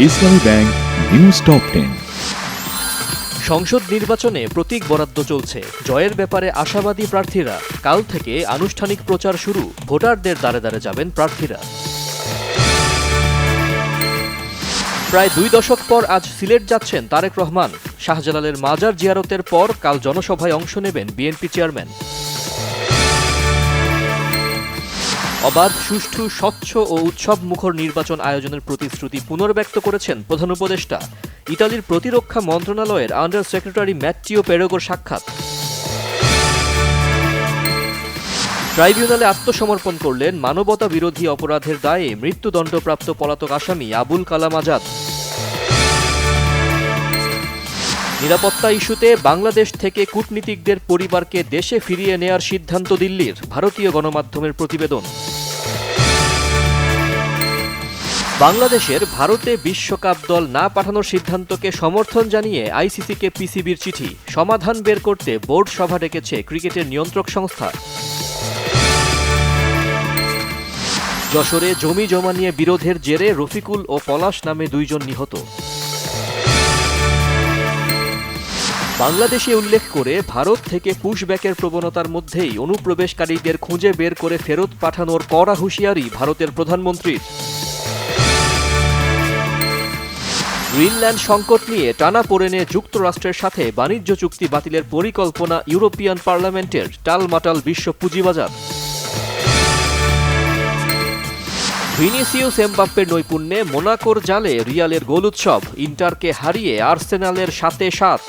ইসলামী bank news top 10। সংসদ নির্বাচনে প্রতীক বরাদ্দ চলছে। জয়ের ব্যাপারে আশাবাদী প্রার্থীরা। কাল থেকে আনুষ্ঠানিক প্রচার শুরু। ভোটারদের দ্বারে দ্বারে যাবেন প্রার্থীরা। প্রায় 2 দশক পর আজ সিলেট যাচ্ছেন তারেক রহমান। শাহজালালের মাজার জিয়ারতের পর কাল জনসভায় অংশ নেবেন বিএনপি চেয়ারম্যান। অবাধ, সুষ্ঠু, স্বচ্ছ ও উৎসব মুখর নির্বাচন আয়োজনের প্রতিশ্রুতি পুনর্ব্যক্ত করেছেন প্রধান উপদেষ্টা। ইতালির প্রতিরক্ষা মন্ত্রণালয়ের আন্ডার সেক্রেটারি ম্যাট্টিও পেরেগোর সাক্ষাৎ। ট্রাইব্যুনালে আত্মসমর্পণ করলেন মানবতা বিরোধী অপরাধের দায়ে মৃত্যুদণ্ডপ্রাপ্ত পলাতক আসামি আবুল কালাম আজাদ। নিরাপত্তা ইস্যুতে বাংলাদেশ থেকে কূটনীতিকদের পরিবারকে দেশে ফিরিয়ে নেয়ার সিদ্ধান্ত দিল্লির, ভারতীয় গণমাধ্যমের প্রতিবেদন। বাংলাদেশের ভারতে বিশ্বকাপ দল না পাঠানোর সিদ্ধান্তকে সমর্থন জানিয়ে আইসিসিকে পিসিবির চিঠি। সমাধান বের করতে বোর্ড সভা ডেকেছে ক্রিকেটের নিয়ন্ত্রক সংস্থা। যশোরে জমি জমা নিয়ে বিরোধের জেরে রফিকুল ও পলাশ নামে 2 জন নিহত। বাংলাদেশে উল্লেখ করে ভারত থেকে পুশব্যাকের প্রবণতার মধ্যেই অনুপ্রবেশকারীদের খুঁজে বের করে ফেরত পাঠানোর কড়া হুঁশিয়ারি ভারতের প্রধানমন্ত্রীর। গ্রিনল্যান্ড সংকট নিয়ে টানাপোড়েনে যুক্তরাষ্ট্রের সাথে বাণিজ্য চুক্তি বাতিলের পরিকল্পনা ইউরোপিয়ান পার্লামেন্টের, টালমাটাল বিশ্ব পুঁজিবাজার। ভিনিসিয়াস এমবাপ্পের নৈপুণ্যে মোনাকোর জালে রিয়ালের গোল উৎসব। ইন্টারকে হারিয়ে আর্সেনালের 7-7।